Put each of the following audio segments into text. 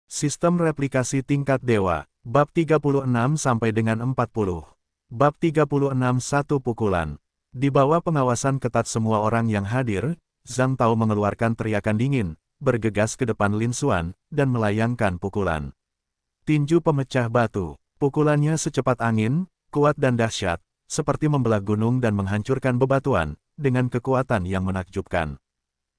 Sistem replikasi tingkat dewa, bab 36 sampai dengan 40. Bab 36 Satu pukulan. Di bawah pengawasan ketat semua orang yang hadir, Zhang Tao mengeluarkan teriakan dingin, bergegas ke depan Lin Xuan, dan melayangkan pukulan. Tinju pemecah batu. Pukulannya secepat angin, kuat dan dahsyat, seperti membelah gunung dan menghancurkan bebatuan, dengan kekuatan yang menakjubkan.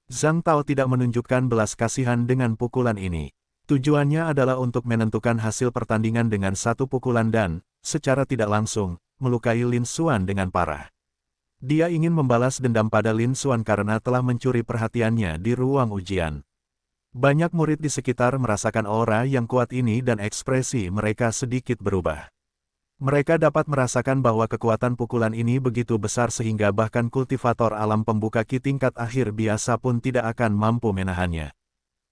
Zhang Tao tidak menunjukkan belas kasihan dengan pukulan ini. Tujuannya adalah untuk menentukan hasil pertandingan dengan satu pukulan dan, secara tidak langsung, melukai Lin Xuan dengan parah. Dia ingin membalas dendam pada Lin Xuan karena telah mencuri perhatiannya di ruang ujian. Banyak murid di sekitar merasakan aura yang kuat ini dan ekspresi mereka sedikit berubah. Mereka dapat merasakan bahwa kekuatan pukulan ini begitu besar sehingga bahkan kultivator alam pembuka Ki tingkat akhir biasa pun tidak akan mampu menahannya.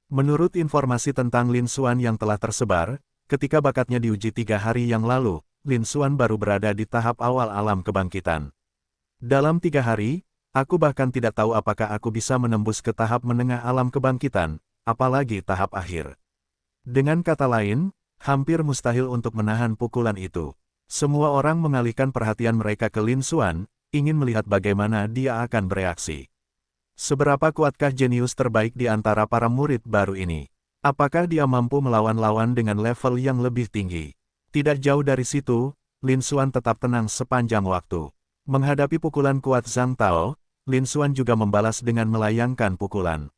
Menurut informasi tentang Lin Xuan yang telah tersebar, ketika bakatnya diuji 3 hari yang lalu, Lin Xuan baru berada di tahap awal alam kebangkitan. Dalam 3 hari, aku bahkan tidak tahu apakah aku bisa menembus ke tahap menengah alam kebangkitan, apalagi tahap akhir. Dengan kata lain, hampir mustahil untuk menahan pukulan itu. Semua orang mengalihkan perhatian mereka ke Lin Xuan, ingin melihat bagaimana dia akan bereaksi. Seberapa kuatkah jenius terbaik di antara para murid baru ini? Apakah dia mampu melawan lawan dengan level yang lebih tinggi? Tidak jauh dari situ, Lin Xuan tetap tenang sepanjang waktu. Menghadapi pukulan kuat Zhang Tao, Lin Xuan juga membalas dengan melayangkan pukulan.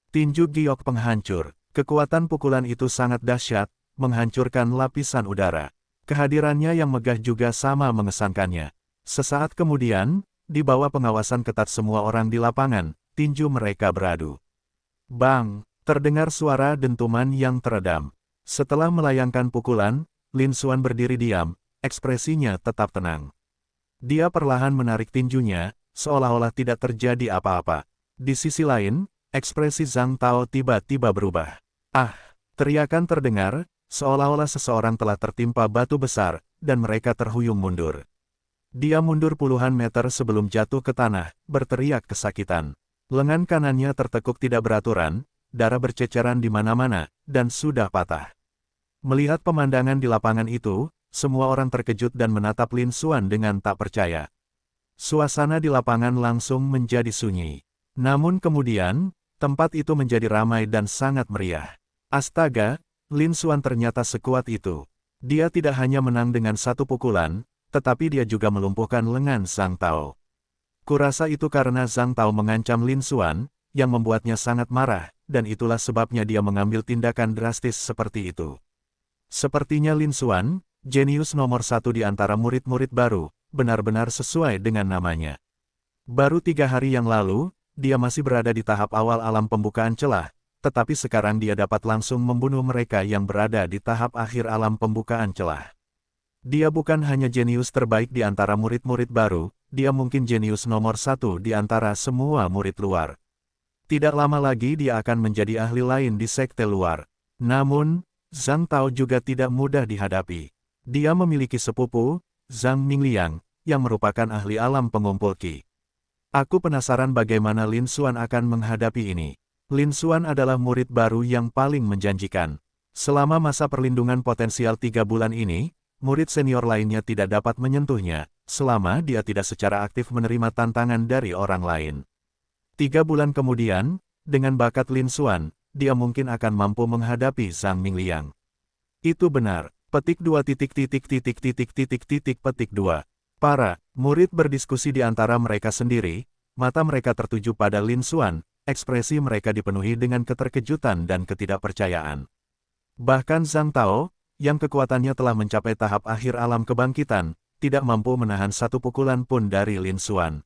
Tinju giok penghancur. Kekuatan pukulan itu sangat dahsyat, menghancurkan lapisan udara. Kehadirannya yang megah juga sama mengesankannya. Sesaat kemudian, di bawah pengawasan ketat semua orang di lapangan, tinju mereka beradu. Bang! Terdengar suara dentuman yang teredam. Setelah melayangkan pukulan, Lin Xuan berdiri diam, ekspresinya tetap tenang. Dia perlahan menarik tinjunya, seolah-olah tidak terjadi apa-apa. Di sisi lain, ekspresi Zhang Tao tiba-tiba berubah. Ah! Teriakan terdengar, seolah-olah seseorang telah tertimpa batu besar, dan mereka terhuyung mundur. Dia mundur puluhan meter sebelum jatuh ke tanah, berteriak kesakitan. Lengan kanannya tertekuk tidak beraturan, darah berceceran di mana-mana, dan sudah patah. Melihat pemandangan di lapangan itu, semua orang terkejut dan menatap Lin Xuan dengan tak percaya. Suasana di lapangan langsung menjadi sunyi. Namun kemudian, tempat itu menjadi ramai dan sangat meriah. Astaga, Lin Xuan ternyata sekuat itu. Dia tidak hanya menang dengan satu pukulan, tetapi dia juga melumpuhkan lengan Zhang Tao. Kurasa itu karena Zhang Tao mengancam Lin Xuan, yang membuatnya sangat marah, dan itulah sebabnya dia mengambil tindakan drastis seperti itu. Sepertinya Lin Xuan, jenius nomor 1 di antara murid-murid baru, benar-benar sesuai dengan namanya. Baru 3 hari yang lalu, dia masih berada di tahap awal alam pembukaan celah, tetapi sekarang dia dapat langsung membunuh mereka yang berada di tahap akhir alam pembukaan celah. Dia bukan hanya jenius terbaik di antara murid-murid baru, dia mungkin jenius nomor 1 di antara semua murid luar. Tidak lama lagi dia akan menjadi ahli lain di sekte luar. Namun, Zhang Tao juga tidak mudah dihadapi. Dia memiliki sepupu, Zhang Mingliang, yang merupakan ahli alam pengumpul Qi. Aku penasaran bagaimana Lin Xuan akan menghadapi ini. Lin Xuan adalah murid baru yang paling menjanjikan. Selama masa perlindungan potensial 3 bulan ini, murid senior lainnya tidak dapat menyentuhnya, selama dia tidak secara aktif menerima tantangan dari orang lain. 3 bulan kemudian, dengan bakat Lin Xuan, dia mungkin akan mampu menghadapi Zhang Mingliang. Itu benar. Petik 2 petik 2. Para murid berdiskusi di antara mereka sendiri, mata mereka tertuju pada Lin Xuan, ekspresi mereka dipenuhi dengan keterkejutan dan ketidakpercayaan. Bahkan Zhang Tao, yang kekuatannya telah mencapai tahap akhir alam kebangkitan, tidak mampu menahan satu pukulan pun dari Lin Xuan.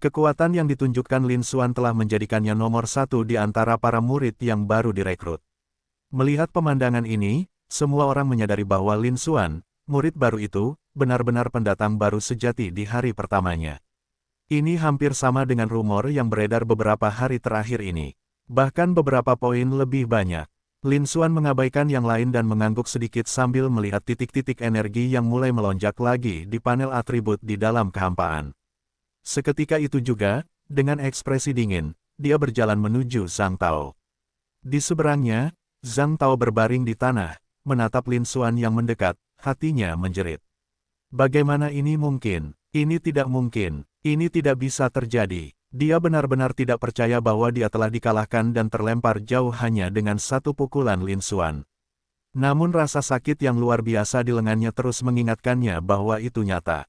Kekuatan yang ditunjukkan Lin Xuan telah menjadikannya nomor 1 di antara para murid yang baru direkrut. Melihat pemandangan ini, semua orang menyadari bahwa Lin Xuan, murid baru itu, benar-benar pendatang baru sejati di hari pertamanya. Ini hampir sama dengan rumor yang beredar beberapa hari terakhir ini. Bahkan beberapa poin lebih banyak. Lin Xuan mengabaikan yang lain dan mengangguk sedikit sambil melihat titik-titik energi yang mulai melonjak lagi di panel atribut di dalam kehampaan. Seketika itu juga, dengan ekspresi dingin, dia berjalan menuju Zhang Tao. Di seberangnya, Zhang Tao berbaring di tanah, menatap Lin Xuan yang mendekat, hatinya menjerit. Bagaimana ini mungkin? Ini tidak mungkin. Ini tidak bisa terjadi. Dia benar-benar tidak percaya bahwa dia telah dikalahkan dan terlempar jauh hanya dengan satu pukulan Lin Xuan. Namun rasa sakit yang luar biasa di lengannya terus mengingatkannya bahwa itu nyata.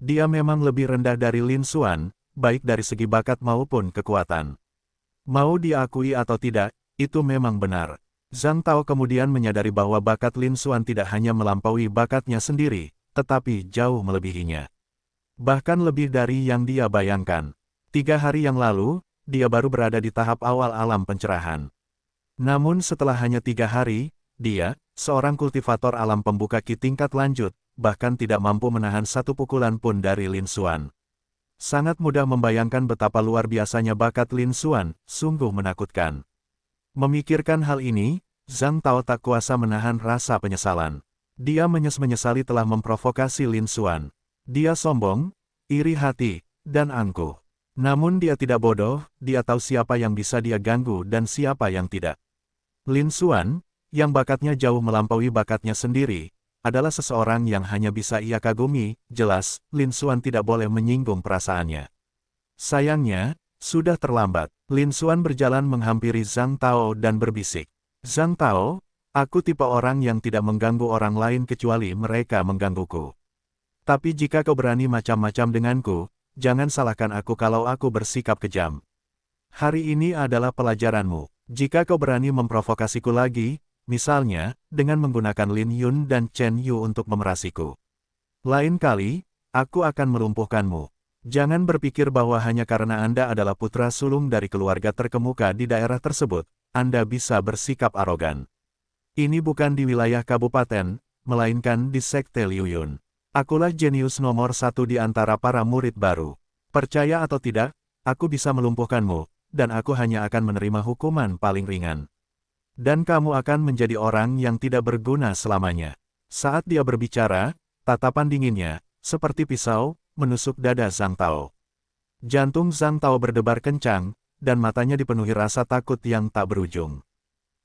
Dia memang lebih rendah dari Lin Xuan, baik dari segi bakat maupun kekuatan. Mau diakui atau tidak, itu memang benar. Zhang Tao kemudian menyadari bahwa bakat Lin Xuan tidak hanya melampaui bakatnya sendiri, tetapi jauh melebihinya. Bahkan lebih dari yang dia bayangkan. 3 hari yang lalu, dia baru berada di tahap awal alam pencerahan. Namun setelah hanya 3 hari, dia, seorang kultivator alam pembuka ki tingkat lanjut, bahkan tidak mampu menahan satu pukulan pun dari Lin Xuan. Sangat mudah membayangkan betapa luar biasanya bakat Lin Xuan, sungguh menakutkan. Memikirkan hal ini, Zhang Tao tak kuasa menahan rasa penyesalan. Dia menyesali telah memprovokasi Lin Xuan. Dia sombong, iri hati, dan angkuh. Namun dia tidak bodoh, dia tahu siapa yang bisa dia ganggu dan siapa yang tidak. Lin Xuan, yang bakatnya jauh melampaui bakatnya sendiri, adalah seseorang yang hanya bisa ia kagumi. Jelas, Lin Xuan tidak boleh menyinggung perasaannya. Sayangnya, sudah terlambat. Lin Xuan berjalan menghampiri Zhang Tao dan berbisik. Zhang Tao, aku tipe orang yang tidak mengganggu orang lain kecuali mereka menggangguku. Tapi jika kau berani macam-macam denganku, jangan salahkan aku kalau aku bersikap kejam. Hari ini adalah pelajaranmu. Jika kau berani memprovokasiku lagi, misalnya, dengan menggunakan Lin Yun dan Chen Yu untuk memerasiku. Lain kali, aku akan melumpuhkanmu. Jangan berpikir bahwa hanya karena Anda adalah putra sulung dari keluarga terkemuka di daerah tersebut, Anda bisa bersikap arogan. Ini bukan di wilayah kabupaten, melainkan di Sekte Liu Yun. Akulah jenius nomor 1 di antara para murid baru. Percaya atau tidak, aku bisa melumpuhkanmu, dan aku hanya akan menerima hukuman paling ringan. Dan kamu akan menjadi orang yang tidak berguna selamanya. Saat dia berbicara, tatapan dinginnya, seperti pisau, menusuk dada Zhang Tao. Jantung Zhang Tao berdebar kencang, dan matanya dipenuhi rasa takut yang tak berujung.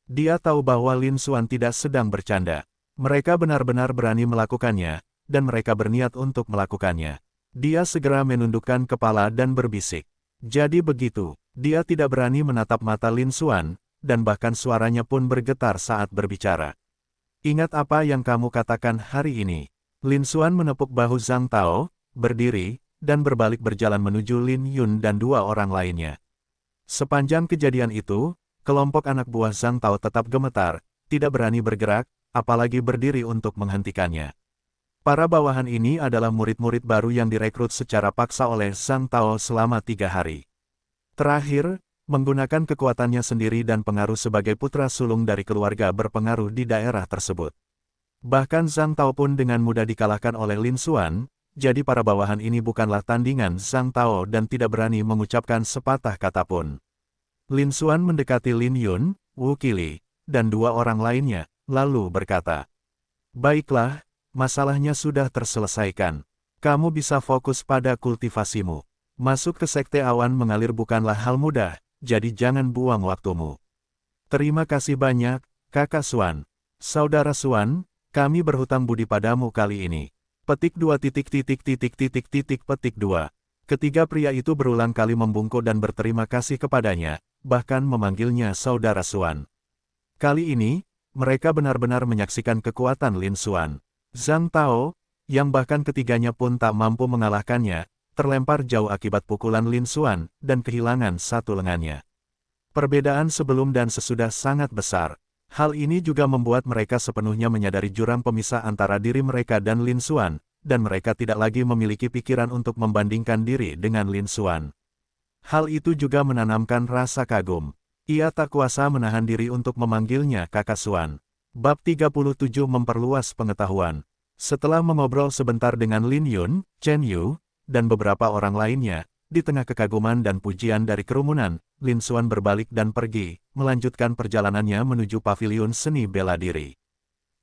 Dia tahu bahwa Lin Xuan tidak sedang bercanda. Mereka benar-benar berani melakukannya, dan mereka berniat untuk melakukannya. Dia segera menundukkan kepala dan berbisik. Jadi begitu, dia tidak berani menatap mata Lin Xuan, dan bahkan suaranya pun bergetar saat berbicara. Ingat apa yang kamu katakan hari ini. Lin Xuan menepuk bahu Zhang Tao, berdiri, dan berbalik berjalan menuju Lin Yun dan 2 orang lainnya. Sepanjang kejadian itu, kelompok anak buah Zhang Tao tetap gemetar, tidak berani bergerak, apalagi berdiri untuk menghentikannya. Para bawahan ini adalah murid-murid baru yang direkrut secara paksa oleh Zhang Tao selama 3 hari. Terakhir, menggunakan kekuatannya sendiri dan pengaruh sebagai putra sulung dari keluarga berpengaruh di daerah tersebut. Bahkan Zhang Tao pun dengan mudah dikalahkan oleh Lin Xuan, jadi para bawahan ini bukanlah tandingan Zhang Tao dan tidak berani mengucapkan sepatah kata pun. Lin Xuan mendekati Lin Yun, Wu Qili, dan 2 orang lainnya, lalu berkata, "Baiklah, masalahnya sudah terselesaikan. Kamu bisa fokus pada kultivasimu. Masuk ke Sekte Awan mengalir bukanlah hal mudah, jadi jangan buang waktumu." "Terima kasih banyak, Kakak Xuan. Saudara Xuan, kami berhutang budi padamu kali ini." Petik 2 petik 2. Ketiga pria itu berulang kali membungkuk dan berterima kasih kepadanya, bahkan memanggilnya Saudara Xuan. Kali ini, mereka benar-benar menyaksikan kekuatan Lin Xuan. Zhang Tao, yang bahkan ketiganya pun tak mampu mengalahkannya, terlempar jauh akibat pukulan Lin Xuan, dan kehilangan satu lengannya. Perbedaan sebelum dan sesudah sangat besar. Hal ini juga membuat mereka sepenuhnya menyadari jurang pemisah antara diri mereka dan Lin Xuan, dan mereka tidak lagi memiliki pikiran untuk membandingkan diri dengan Lin Xuan. Hal itu juga menanamkan rasa kagum. Ia tak kuasa menahan diri untuk memanggilnya Kakak Xuan. Bab 37 memperluas pengetahuan. Setelah mengobrol sebentar dengan Lin Yun, Chen Yu, dan beberapa orang lainnya, di tengah kekaguman dan pujian dari kerumunan, Lin Xuan berbalik dan pergi, melanjutkan perjalanannya menuju paviliun seni bela diri.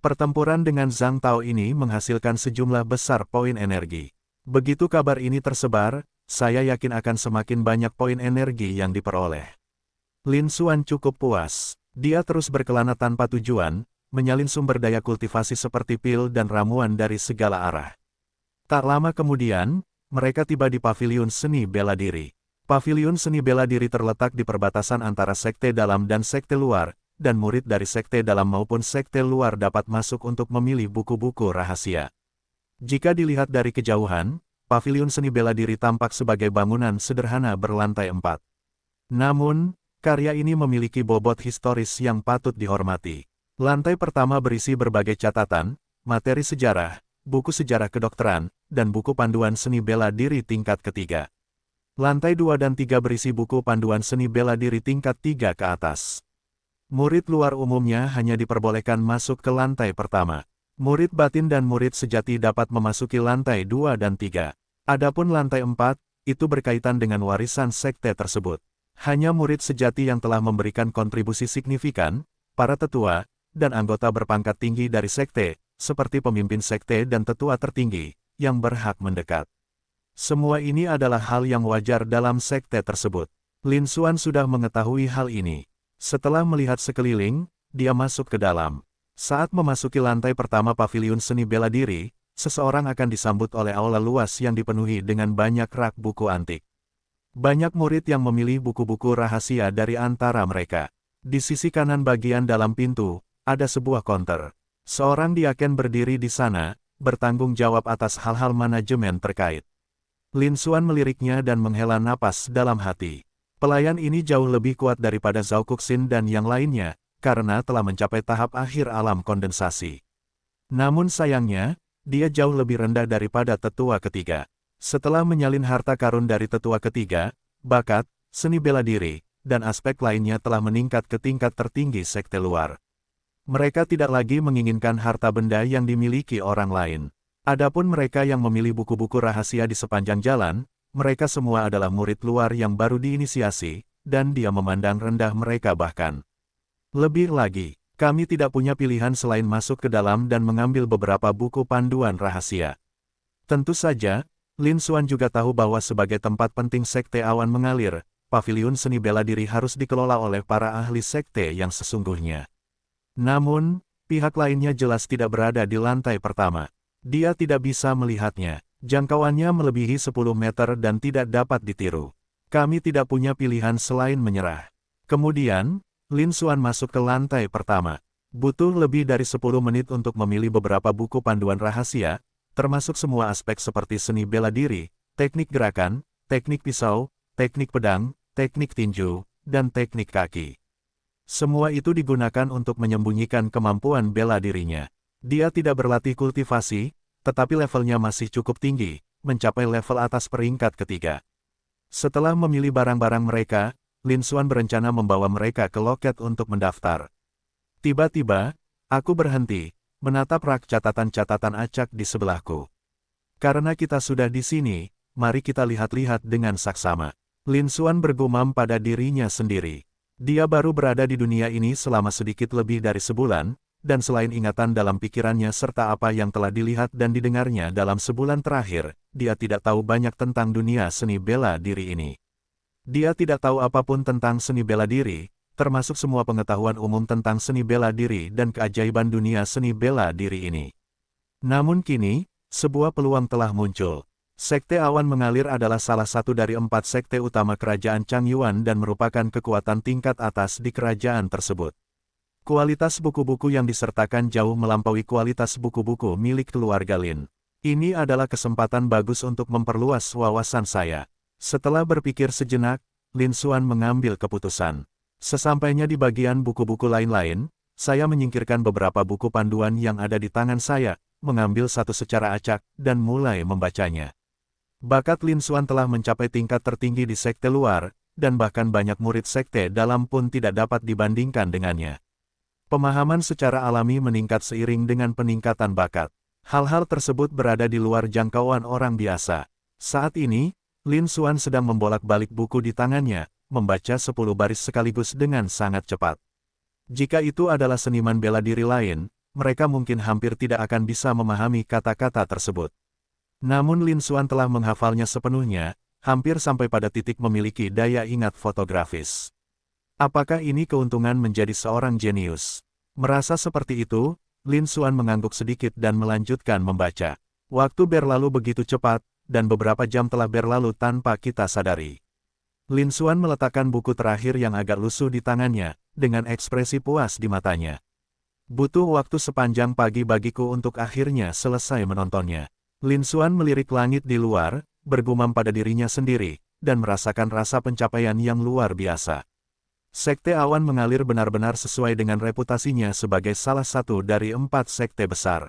Pertempuran dengan Zhang Tao ini menghasilkan sejumlah besar poin energi. Begitu kabar ini tersebar, saya yakin akan semakin banyak poin energi yang diperoleh. Lin Xuan cukup puas. Dia terus berkelana tanpa tujuan, menyalin sumber daya kultivasi seperti pil dan ramuan dari segala arah. Tak lama kemudian, mereka tiba di paviliun seni bela diri. Paviliun seni bela diri terletak di perbatasan antara sekte dalam dan sekte luar, dan murid dari sekte dalam maupun sekte luar dapat masuk untuk memilih buku-buku rahasia. Jika dilihat dari kejauhan, paviliun seni bela diri tampak sebagai bangunan sederhana berlantai 4. Namun, karya ini memiliki bobot historis yang patut dihormati. Lantai pertama berisi berbagai catatan, materi sejarah, buku sejarah kedokteran, dan buku panduan seni bela diri tingkat ketiga. Lantai 2 dan 3 berisi buku panduan seni bela diri tingkat 3 ke atas. Murid luar umumnya hanya diperbolehkan masuk ke lantai pertama. Murid batin dan murid sejati dapat memasuki lantai 2 dan 3. Adapun lantai 4, itu berkaitan dengan warisan sekte tersebut. Hanya murid sejati yang telah memberikan kontribusi signifikan, para tetua, dan anggota berpangkat tinggi dari sekte, seperti pemimpin sekte dan tetua tertinggi, yang berhak mendekat. Semua ini adalah hal yang wajar dalam sekte tersebut. Lin Xuan sudah mengetahui hal ini. Setelah melihat sekeliling, dia masuk ke dalam. Saat memasuki lantai pertama paviliun seni bela diri, seseorang akan disambut oleh aula luas yang dipenuhi dengan banyak rak buku antik. Banyak murid yang memilih buku-buku rahasia dari antara mereka. Di sisi kanan bagian dalam pintu, ada sebuah konter. Seorang diaken berdiri di sana, bertanggung jawab atas hal-hal manajemen terkait. Lin Xuan meliriknya dan menghela napas dalam hati. Pelayan ini jauh lebih kuat daripada Zhao Kuxin dan yang lainnya, karena telah mencapai tahap akhir alam kondensasi. Namun sayangnya, dia jauh lebih rendah daripada tetua ketiga. Setelah menyalin harta karun dari tetua ketiga, bakat, seni bela diri, dan aspek lainnya telah meningkat ke tingkat tertinggi sekte luar. Mereka tidak lagi menginginkan harta benda yang dimiliki orang lain. Adapun mereka yang memilih buku-buku rahasia di sepanjang jalan, mereka semua adalah murid luar yang baru diinisiasi, dan dia memandang rendah mereka bahkan. Lebih lagi, kami tidak punya pilihan selain masuk ke dalam dan mengambil beberapa buku panduan rahasia. Tentu saja, Lin Xuan juga tahu bahwa sebagai tempat penting sekte awan mengalir, paviliun seni bela diri harus dikelola oleh para ahli sekte yang sesungguhnya. Namun, pihak lainnya jelas tidak berada di lantai pertama. Dia tidak bisa melihatnya. Jangkauannya melebihi 10 meter dan tidak dapat ditiru. Kami tidak punya pilihan selain menyerah. Kemudian, Lin Xuan masuk ke lantai pertama. Butuh lebih dari 10 menit untuk memilih beberapa buku panduan rahasia, termasuk semua aspek seperti seni bela diri, teknik gerakan, teknik pisau, teknik pedang, teknik tinju, dan teknik kaki. Semua itu digunakan untuk menyembunyikan kemampuan bela dirinya. Dia tidak berlatih kultivasi, tetapi levelnya masih cukup tinggi, mencapai level atas peringkat ketiga. Setelah memilih barang-barang mereka, Lin Xuan berencana membawa mereka ke loket untuk mendaftar. Tiba-tiba, aku berhenti, menatap rak catatan-catatan acak di sebelahku. Karena kita sudah di sini, mari kita lihat-lihat dengan saksama. Lin Xuan bergumam pada dirinya sendiri. Dia baru berada di dunia ini selama sedikit lebih dari sebulan, dan selain ingatan dalam pikirannya serta apa yang telah dilihat dan didengarnya dalam sebulan terakhir, dia tidak tahu banyak tentang dunia seni bela diri ini. Dia tidak tahu apapun tentang seni bela diri, termasuk semua pengetahuan umum tentang seni bela diri dan keajaiban dunia seni bela diri ini. Namun kini, sebuah peluang telah muncul. Sekte Awan Mengalir adalah salah satu dari 4 sekte utama kerajaan Changyuan dan merupakan kekuatan tingkat atas di kerajaan tersebut. Kualitas buku-buku yang disertakan jauh melampaui kualitas buku-buku milik keluarga Lin. Ini adalah kesempatan bagus untuk memperluas wawasan saya. Setelah berpikir sejenak, Lin Xuan mengambil keputusan. Sesampainya di bagian buku-buku lain-lain, saya menyingkirkan beberapa buku panduan yang ada di tangan saya, mengambil satu secara acak, dan mulai membacanya. Bakat Lin Xuan telah mencapai tingkat tertinggi di sekte luar, dan bahkan banyak murid sekte dalam pun tidak dapat dibandingkan dengannya. Pemahaman secara alami meningkat seiring dengan peningkatan bakat. Hal-hal tersebut berada di luar jangkauan orang biasa. Saat ini, Lin Xuan sedang membolak-balik buku di tangannya, membaca 10 baris sekaligus dengan sangat cepat. Jika itu adalah seniman bela diri lain, mereka mungkin hampir tidak akan bisa memahami kata-kata tersebut. Namun Lin Xuan telah menghafalnya sepenuhnya, hampir sampai pada titik memiliki daya ingat fotografis. Apakah ini keuntungan menjadi seorang jenius? Merasa seperti itu, Lin Xuan mengangguk sedikit dan melanjutkan membaca. Waktu berlalu begitu cepat, dan beberapa jam telah berlalu tanpa kita sadari. Lin Xuan meletakkan buku terakhir yang agak lusuh di tangannya, dengan ekspresi puas di matanya. Butuh waktu sepanjang pagi bagiku untuk akhirnya selesai menontonnya. Lin Xuan melirik langit di luar, bergumam pada dirinya sendiri, dan merasakan rasa pencapaian yang luar biasa. Sekte awan mengalir benar-benar sesuai dengan reputasinya sebagai salah satu dari 4 sekte besar.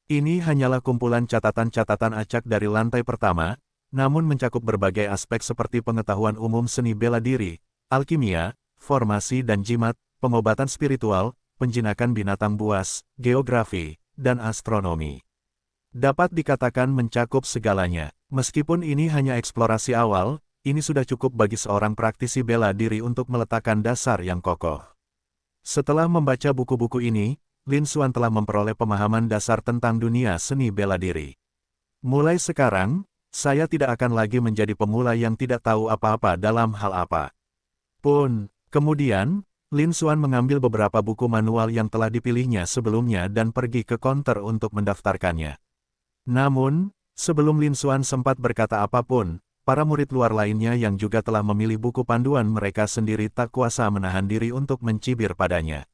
Ini hanyalah kumpulan catatan-catatan acak dari lantai pertama, namun mencakup berbagai aspek seperti pengetahuan umum seni bela diri, alkimia, formasi dan jimat, pengobatan spiritual, penjinakan binatang buas, geografi, dan astronomi. Dapat dikatakan mencakup segalanya. Meskipun ini hanya eksplorasi awal, ini sudah cukup bagi seorang praktisi bela diri untuk meletakkan dasar yang kokoh. Setelah membaca buku-buku ini, Lin Xuan telah memperoleh pemahaman dasar tentang dunia seni bela diri. Mulai sekarang, saya tidak akan lagi menjadi pemula yang tidak tahu apa-apa dalam hal apa pun. Kemudian, Lin Xuan mengambil beberapa buku manual yang telah dipilihnya sebelumnya dan pergi ke konter untuk mendaftarkannya. Namun, sebelum Lin Xuan sempat berkata apapun, para murid luar lainnya yang juga telah memilih buku panduan mereka sendiri tak kuasa menahan diri untuk mencibir padanya.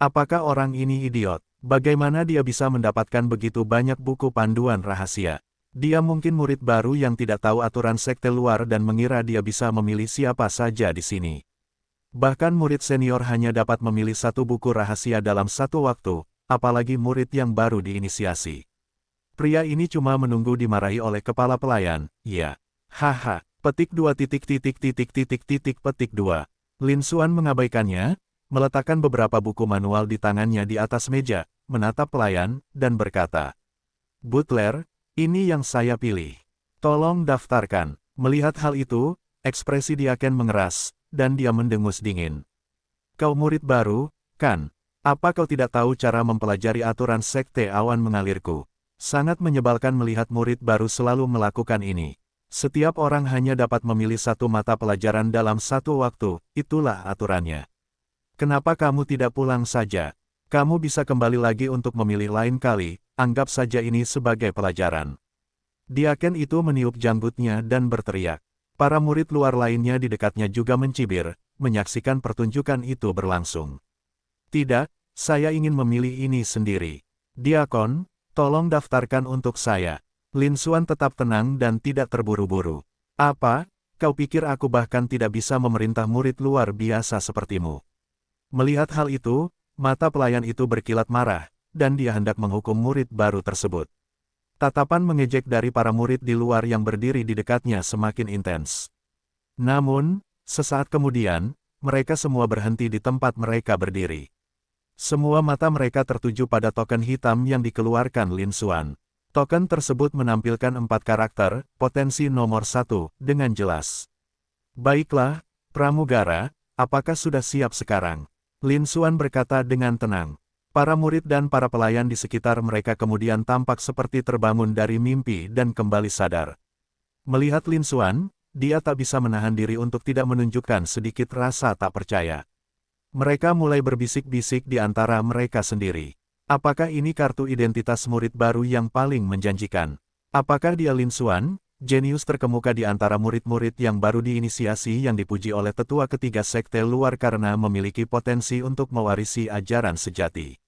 Apakah orang ini idiot? Bagaimana dia bisa mendapatkan begitu banyak buku panduan rahasia? Dia mungkin murid baru yang tidak tahu aturan sekte luar dan mengira dia bisa memilih siapa saja di sini. Bahkan murid senior hanya dapat memilih satu buku rahasia dalam satu waktu, apalagi murid yang baru diinisiasi. Pria ini cuma menunggu dimarahi oleh kepala pelayan, ya. Haha, petik 2 petik 2. Lin Xuan mengabaikannya, meletakkan beberapa buku manual di tangannya di atas meja, menatap pelayan, dan berkata, "Butler, ini yang saya pilih. Tolong daftarkan." Melihat hal itu, ekspresi Diaken mengeras, dan dia mendengus dingin. "Kau murid baru, kan? Apa kau tidak tahu cara mempelajari aturan sekte awan mengalirku?" Sangat menyebalkan melihat murid baru selalu melakukan ini. Setiap orang hanya dapat memilih satu mata pelajaran dalam satu waktu, itulah aturannya. Kenapa kamu tidak pulang saja? Kamu bisa kembali lagi untuk memilih lain kali, anggap saja ini sebagai pelajaran. Diaken itu meniup janggutnya dan berteriak. Para murid luar lainnya di dekatnya juga mencibir, menyaksikan pertunjukan itu berlangsung. "Tidak, saya ingin memilih ini sendiri. Diakon, tolong daftarkan untuk saya." Lin Xuan tetap tenang dan tidak terburu-buru. "Apa, kau pikir aku bahkan tidak bisa memerintah murid luar biasa sepertimu?" Melihat hal itu, mata pelayan itu berkilat marah, dan dia hendak menghukum murid baru tersebut. Tatapan mengejek dari para murid di luar yang berdiri di dekatnya semakin intens. Namun, sesaat kemudian, mereka semua berhenti di tempat mereka berdiri. Semua mata mereka tertuju pada token hitam yang dikeluarkan Lin Xuan. Token tersebut menampilkan 4 karakter, potensi nomor 1, dengan jelas. "Baiklah, pramugara, apakah sudah siap sekarang?" Lin Xuan berkata dengan tenang. Para murid dan para pelayan di sekitar mereka kemudian tampak seperti terbangun dari mimpi dan kembali sadar. Melihat Lin Xuan, dia tak bisa menahan diri untuk tidak menunjukkan sedikit rasa tak percaya. Mereka mulai berbisik-bisik di antara mereka sendiri. Apakah ini kartu identitas murid baru yang paling menjanjikan? Apakah dia Lin Xuan, jenius terkemuka di antara murid-murid yang baru diinisiasi yang dipuji oleh tetua ketiga sekte luar karena memiliki potensi untuk mewarisi ajaran sejati?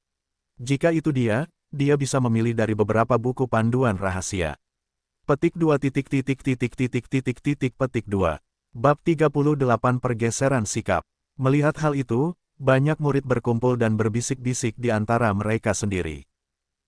Jika itu dia bisa memilih dari beberapa buku panduan rahasia. Petik 2 petik 2. Bab 38 Pergeseran Sikap. Melihat hal itu, banyak murid berkumpul dan berbisik-bisik di antara mereka sendiri.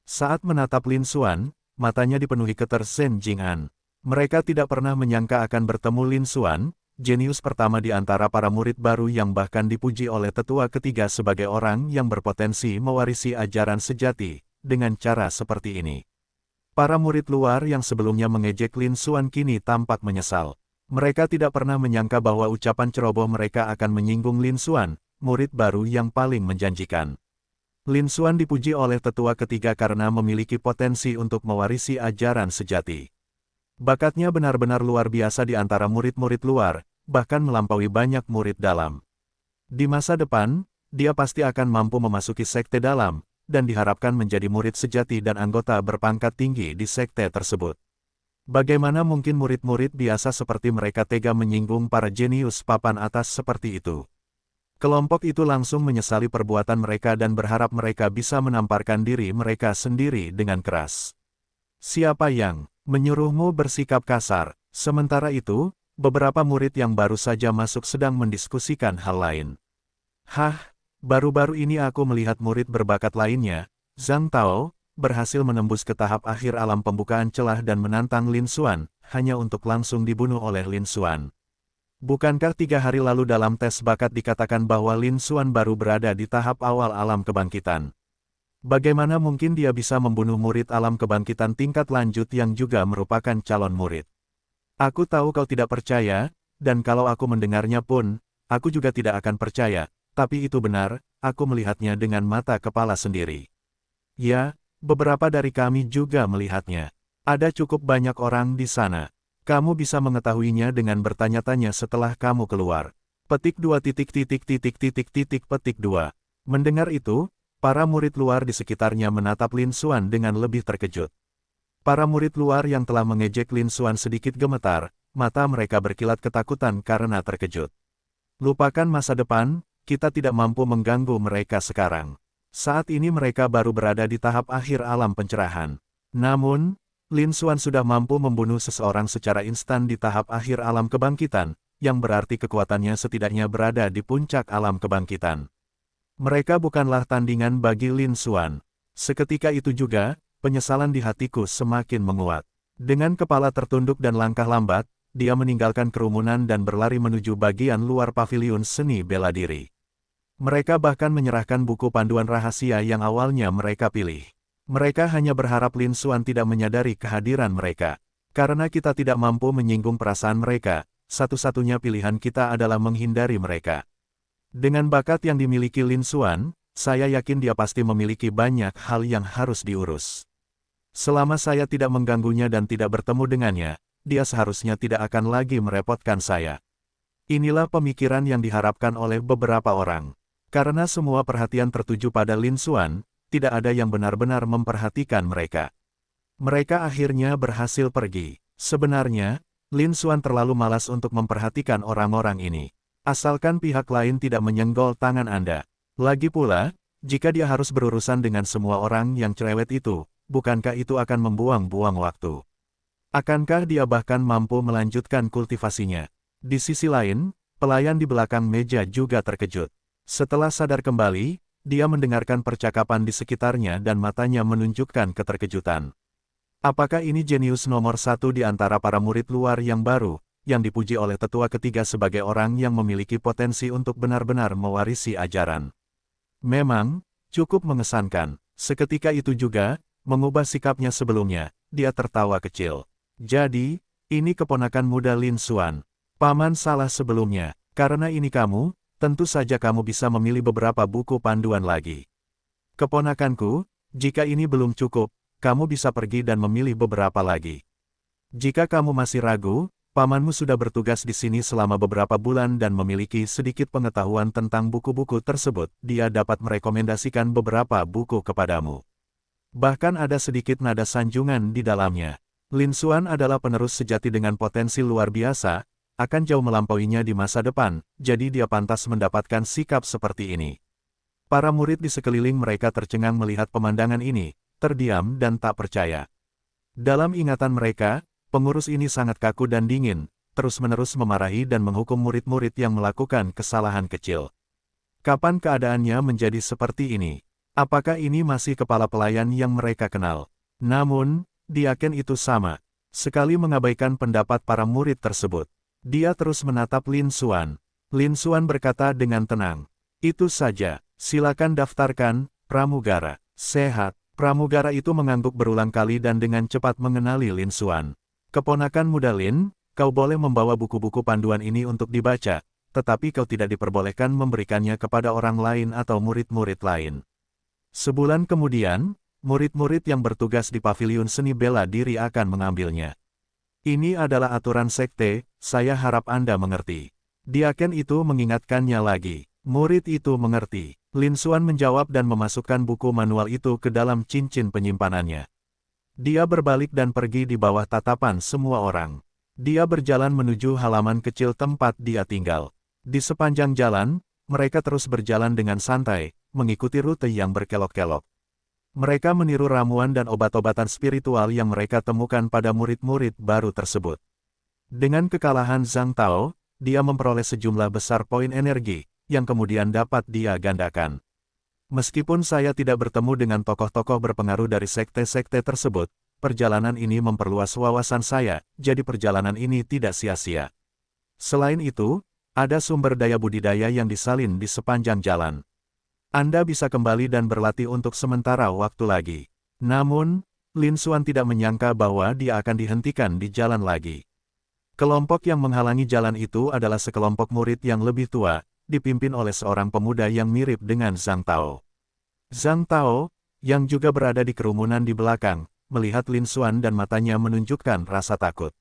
Saat menatap Lin Xuan, matanya dipenuhi ketersen Jing'an. Mereka tidak pernah menyangka akan bertemu Lin Xuan, jenius pertama di antara para murid baru yang bahkan dipuji oleh tetua ketiga sebagai orang yang berpotensi mewarisi ajaran sejati, dengan cara seperti ini. Para murid luar yang sebelumnya mengejek Lin Xuan kini tampak menyesal. Mereka tidak pernah menyangka bahwa ucapan ceroboh mereka akan menyinggung Lin Xuan, murid baru yang paling menjanjikan. Lin Xuan dipuji oleh tetua ketiga karena memiliki potensi untuk mewarisi ajaran sejati. Bakatnya benar-benar luar biasa di antara murid-murid luar, bahkan melampaui banyak murid dalam. Di masa depan, dia pasti akan mampu memasuki sekte dalam, dan diharapkan menjadi murid sejati dan anggota berpangkat tinggi di sekte tersebut. Bagaimana mungkin murid-murid biasa seperti mereka tega menyinggung para jenius papan atas seperti itu? Kelompok itu langsung menyesali perbuatan mereka dan berharap mereka bisa menamparkan diri mereka sendiri dengan keras. Siapa yang menyuruhmu bersikap kasar? Sementara itu, beberapa murid yang baru saja masuk sedang mendiskusikan hal lain. Hah, baru-baru ini aku melihat murid berbakat lainnya, Zhang Tao, berhasil menembus ke tahap akhir alam pembukaan celah dan menantang Lin Xuan, hanya untuk langsung dibunuh oleh Lin Xuan. Bukankah 3 hari lalu dalam tes bakat dikatakan bahwa Lin Xuan baru berada di tahap awal alam kebangkitan? Bagaimana mungkin dia bisa membunuh murid alam kebangkitan tingkat lanjut yang juga merupakan calon murid? Aku tahu kau tidak percaya, dan kalau aku mendengarnya pun, aku juga tidak akan percaya. Tapi itu benar, aku melihatnya dengan mata kepala sendiri. Ya, beberapa dari kami juga melihatnya. Ada cukup banyak orang di sana. Kamu bisa mengetahuinya dengan bertanya-tanya setelah kamu keluar. Petik 2 petik 2. Mendengar itu, para murid luar di sekitarnya menatap Lin Xuan dengan lebih terkejut. Para murid luar yang telah mengejek Lin Xuan sedikit gemetar, mata mereka berkilat ketakutan karena terkejut. Lupakan masa depan, kita tidak mampu mengganggu mereka sekarang. Saat ini mereka baru berada di tahap akhir alam pencerahan. Namun, Lin Xuan sudah mampu membunuh seseorang secara instan di tahap akhir alam kebangkitan, yang berarti kekuatannya setidaknya berada di puncak alam kebangkitan. Mereka bukanlah tandingan bagi Lin Xuan. Seketika itu juga, penyesalan di hatiku semakin menguat. Dengan kepala tertunduk dan langkah lambat, dia meninggalkan kerumunan dan berlari menuju bagian luar paviliun seni bela diri. Mereka bahkan menyerahkan buku panduan rahasia yang awalnya mereka pilih. Mereka hanya berharap Lin Xuan tidak menyadari kehadiran mereka. Karena kita tidak mampu menyinggung perasaan mereka, satu-satunya pilihan kita adalah menghindari mereka. Dengan bakat yang dimiliki Lin Xuan, saya yakin dia pasti memiliki banyak hal yang harus diurus. Selama saya tidak mengganggunya dan tidak bertemu dengannya, dia seharusnya tidak akan lagi merepotkan saya. Inilah pemikiran yang diharapkan oleh beberapa orang. Karena semua perhatian tertuju pada Lin Xuan, tidak ada yang benar-benar memperhatikan mereka. Mereka akhirnya berhasil pergi. Sebenarnya, Lin Xuan terlalu malas untuk memperhatikan orang-orang ini. Asalkan pihak lain tidak menyenggol tangan Anda. Lagi pula, jika dia harus berurusan dengan semua orang yang cerewet itu, bukankah itu akan membuang-buang waktu? Akankah dia bahkan mampu melanjutkan kultivasinya? Di sisi lain, pelayan di belakang meja juga terkejut. Setelah sadar kembali, dia mendengarkan percakapan di sekitarnya dan matanya menunjukkan keterkejutan. Apakah ini jenius nomor 1 di antara para murid luar yang baru, yang dipuji oleh tetua ketiga sebagai orang yang memiliki potensi untuk benar-benar mewarisi ajaran? Memang, cukup mengesankan. Seketika itu juga, mengubah sikapnya sebelumnya, dia tertawa kecil. Jadi, ini keponakan muda Lin Xuan. Paman salah sebelumnya, karena ini kamu, tentu saja kamu bisa memilih beberapa buku panduan lagi. Keponakanku, jika ini belum cukup, kamu bisa pergi dan memilih beberapa lagi. Jika kamu masih ragu, pamanmu sudah bertugas di sini selama beberapa bulan dan memiliki sedikit pengetahuan tentang buku-buku tersebut. Dia dapat merekomendasikan beberapa buku kepadamu. Bahkan ada sedikit nada sanjungan di dalamnya. Lin Xuan adalah penerus sejati dengan potensi luar biasa, akan jauh melampauinya di masa depan, jadi dia pantas mendapatkan sikap seperti ini. Para murid di sekeliling mereka tercengang melihat pemandangan ini, terdiam dan tak percaya. Dalam ingatan mereka, pengurus ini sangat kaku dan dingin, terus-menerus memarahi dan menghukum murid-murid yang melakukan kesalahan kecil. Kapan keadaannya menjadi seperti ini? Apakah ini masih kepala pelayan yang mereka kenal? Namun, Diaken itu sama sekali mengabaikan pendapat para murid tersebut. Dia terus menatap Lin Xuan. Lin Xuan berkata dengan tenang, "Itu saja, silakan daftarkan, pramugara." Sehat, pramugara itu mengangguk berulang kali dan dengan cepat mengenali Lin Xuan. "Keponakan muda Lin, kau boleh membawa buku-buku panduan ini untuk dibaca, tetapi kau tidak diperbolehkan memberikannya kepada orang lain atau murid-murid lain." Sebulan kemudian, murid-murid yang bertugas di paviliun seni bela diri akan mengambilnya. Ini adalah aturan sekte, saya harap Anda mengerti. Diaken itu mengingatkannya lagi. Murid itu mengerti. Lin Xuan menjawab dan memasukkan buku manual itu ke dalam cincin penyimpanannya. Dia berbalik dan pergi di bawah tatapan semua orang. Dia berjalan menuju halaman kecil tempat dia tinggal. Di sepanjang jalan, mereka terus berjalan dengan santai, mengikuti rute yang berkelok-kelok. Mereka meniru ramuan dan obat-obatan spiritual yang mereka temukan pada murid-murid baru tersebut. Dengan kekalahan Zhang Tao, dia memperoleh sejumlah besar poin energi, yang kemudian dapat dia gandakan. Meskipun saya tidak bertemu dengan tokoh-tokoh berpengaruh dari sekte-sekte tersebut, perjalanan ini memperluas wawasan saya, jadi perjalanan ini tidak sia-sia. Selain itu, ada sumber daya budidaya yang disalin di sepanjang jalan. Anda bisa kembali dan berlatih untuk sementara waktu lagi. Namun, Lin Xuan tidak menyangka bahwa dia akan dihentikan di jalan lagi. Kelompok yang menghalangi jalan itu adalah sekelompok murid yang lebih tua, dipimpin oleh seorang pemuda yang mirip dengan Zhang Tao. Zhang Tao, yang juga berada di kerumunan di belakang, melihat Lin Xuan dan matanya menunjukkan rasa takut.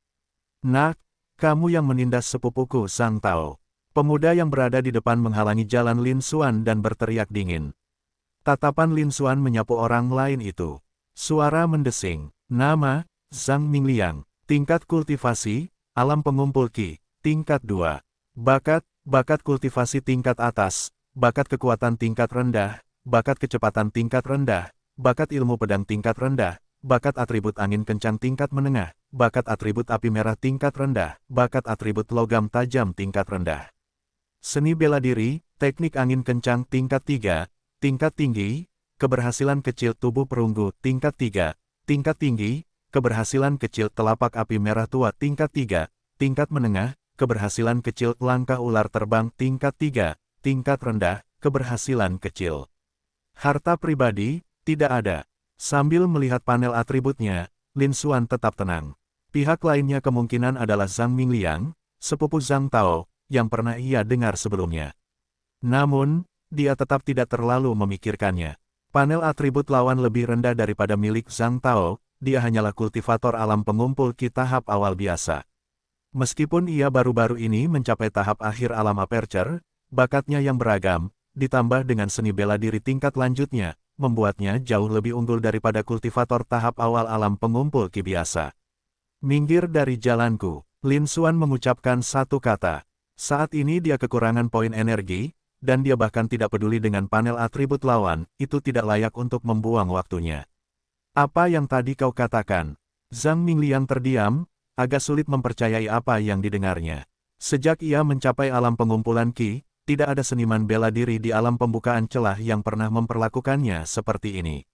"Nak, kamu yang menindas sepupuku Zhang Tao." Pemuda yang berada di depan menghalangi jalan Lin Xuan dan berteriak dingin. Tatapan Lin Xuan menyapu orang lain itu. Suara mendesing. Nama, Zhang Mingliang. Tingkat kultivasi, alam pengumpul Qi, tingkat 2. Bakat kultivasi tingkat atas, bakat kekuatan tingkat rendah, bakat kecepatan tingkat rendah, bakat ilmu pedang tingkat rendah, bakat atribut angin kencang tingkat menengah, bakat atribut api merah tingkat rendah, bakat atribut logam tajam tingkat rendah. Seni bela diri, teknik angin kencang tingkat 3, tingkat tinggi, keberhasilan kecil tubuh perunggu tingkat 3, tingkat tinggi, keberhasilan kecil telapak api merah tua tingkat 3, tingkat menengah, keberhasilan kecil langkah ular terbang tingkat 3, tingkat rendah, keberhasilan kecil. Harta pribadi, tidak ada. Sambil melihat panel atributnya, Lin Xuan tetap tenang. Pihak lainnya kemungkinan adalah Zhang Mingliang, sepupu Zhang Tao, yang pernah ia dengar sebelumnya. Namun, dia tetap tidak terlalu memikirkannya. Panel atribut lawan lebih rendah daripada milik Zhang Tao, dia hanyalah kultivator alam pengumpul Qi tahap awal biasa. Meskipun ia baru-baru ini mencapai tahap akhir alam aperture, bakatnya yang beragam, ditambah dengan seni bela diri tingkat lanjutnya, membuatnya jauh lebih unggul daripada kultivator tahap awal alam pengumpul Qi biasa. "Minggir dari jalanku," Lin Xuan mengucapkan satu kata. Saat ini dia kekurangan poin energi, dan dia bahkan tidak peduli dengan panel atribut lawan, itu tidak layak untuk membuang waktunya. "Apa yang tadi kau katakan?" Zhang Mingliang terdiam, agak sulit mempercayai apa yang didengarnya. Sejak ia mencapai alam pengumpulan Qi, tidak ada seniman bela diri di alam pembukaan celah yang pernah memperlakukannya seperti ini.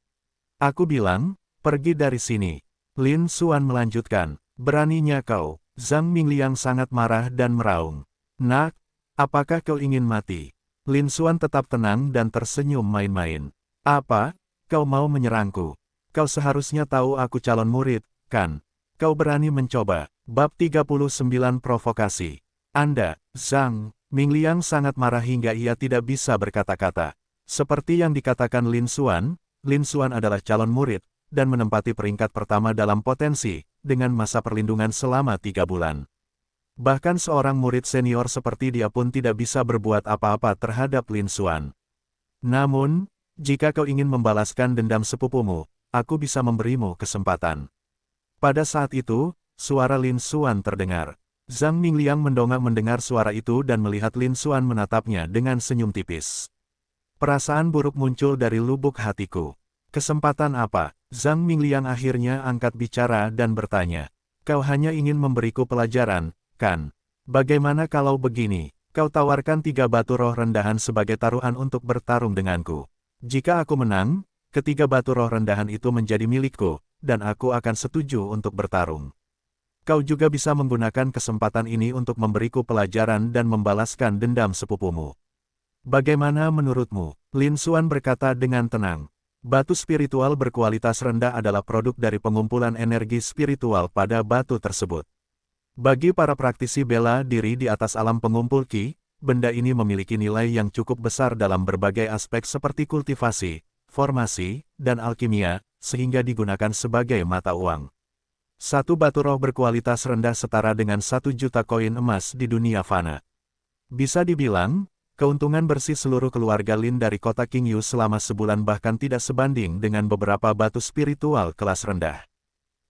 "Aku bilang, pergi dari sini." Lin Xuan melanjutkan. "Beraninya kau." Zhang Mingliang sangat marah dan meraung. "Nak, apakah kau ingin mati?" Lin Xuan tetap tenang dan tersenyum main-main. "Apa? Kau mau menyerangku? Kau seharusnya tahu aku calon murid, kan? Kau berani mencoba." Bab 39 Provokasi. "Anda, Zhang." Mingliang sangat marah hingga ia tidak bisa berkata-kata. Seperti yang dikatakan Lin Xuan adalah calon murid, dan menempati peringkat pertama dalam potensi, dengan masa perlindungan selama 3 bulan. Bahkan seorang murid senior seperti dia pun tidak bisa berbuat apa-apa terhadap Lin Xuan. "Namun, jika kau ingin membalaskan dendam sepupumu, aku bisa memberimu kesempatan." Pada saat itu, suara Lin Xuan terdengar. Zhang Mingliang mendongak mendengar suara itu dan melihat Lin Xuan menatapnya dengan senyum tipis. Perasaan buruk muncul dari lubuk hatiku. "Kesempatan apa?" Zhang Mingliang akhirnya angkat bicara dan bertanya. "Kau hanya ingin memberiku pelajaran, kan? Bagaimana kalau begini? Kau tawarkan 3 batu roh rendahan sebagai taruhan untuk bertarung denganku. Jika aku menang, ketiga batu roh rendahan itu menjadi milikku, dan aku akan setuju untuk bertarung. Kau juga bisa menggunakan kesempatan ini untuk memberiku pelajaran dan membalaskan dendam sepupumu. Bagaimana menurutmu?" Lin Xuan berkata dengan tenang. Batu spiritual berkualitas rendah adalah produk dari pengumpulan energi spiritual pada batu tersebut. Bagi para praktisi bela diri di atas alam pengumpul Qi, benda ini memiliki nilai yang cukup besar dalam berbagai aspek seperti kultivasi, formasi, dan alkimia, sehingga digunakan sebagai mata uang. Satu batu roh berkualitas rendah setara dengan 1 juta koin emas di dunia fana. Bisa dibilang, Keuntungan bersih seluruh keluarga Lin dari kota Qingyu selama sebulan bahkan tidak sebanding dengan beberapa batu spiritual kelas rendah.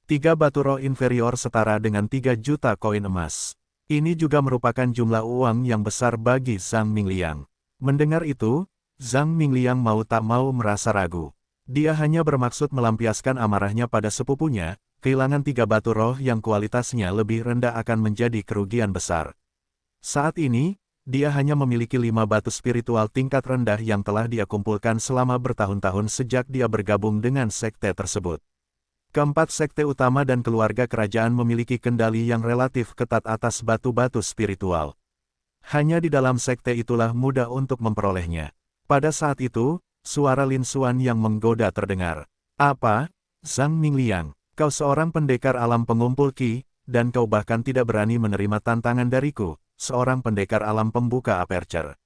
3 batu roh inferior setara dengan 3 juta koin emas. Ini juga merupakan jumlah uang yang besar bagi Zhang Mingliang. Mendengar itu, Zhang Mingliang mau tak mau merasa ragu. Dia hanya bermaksud melampiaskan amarahnya pada sepupunya, kehilangan 3 batu roh yang kualitasnya lebih rendah akan menjadi kerugian besar. Saat ini, dia hanya memiliki 5 batu spiritual tingkat rendah yang telah dia kumpulkan selama bertahun-tahun sejak dia bergabung dengan sekte tersebut. Keempat sekte utama dan keluarga kerajaan memiliki kendali yang relatif ketat atas batu-batu spiritual. Hanya di dalam sekte itulah mudah untuk memperolehnya. Pada saat itu, suara Lin Xuan yang menggoda terdengar. Apa? Zhang Mingliang, kau seorang pendekar alam pengumpul Qi, dan kau bahkan tidak berani menerima tantangan dariku, seorang pendekar alam pembuka aperture.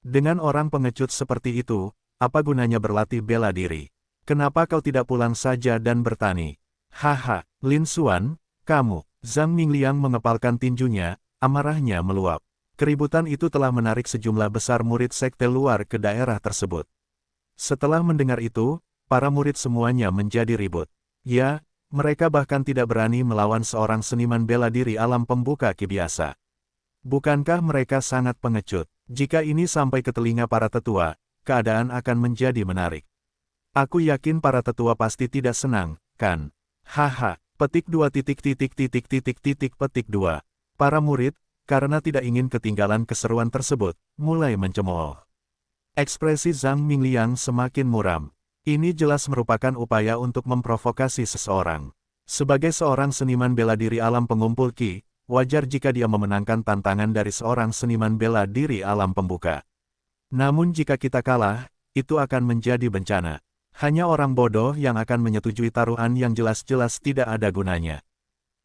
Dengan orang pengecut seperti itu, apa gunanya berlatih bela diri? Kenapa kau tidak pulang saja dan bertani? Haha, Lin Xuan, kamu. Zhang Mingliang mengepalkan tinjunya, amarahnya meluap. Keributan itu telah menarik sejumlah besar murid sekte luar ke daerah tersebut. Setelah mendengar itu, para murid semuanya menjadi ribut. Ya, mereka bahkan tidak berani melawan seorang seniman bela diri alam pembuka Qi biasa. Bukankah mereka sangat pengecut? Jika ini sampai ke telinga para tetua, keadaan akan menjadi menarik. Aku yakin para tetua pasti tidak senang, kan? Haha, petik 2 petik 2. Para murid, karena tidak ingin ketinggalan keseruan tersebut, mulai mencemooh. Ekspresi Zhang Mingliang semakin muram. Ini jelas merupakan upaya untuk memprovokasi seseorang. Sebagai seorang seniman bela diri alam pengumpul Qi, wajar jika dia memenangkan tantangan dari seorang seniman bela diri alam pembuka. Namun jika kita kalah, itu akan menjadi bencana. Hanya orang bodoh yang akan menyetujui taruhan yang jelas-jelas tidak ada gunanya.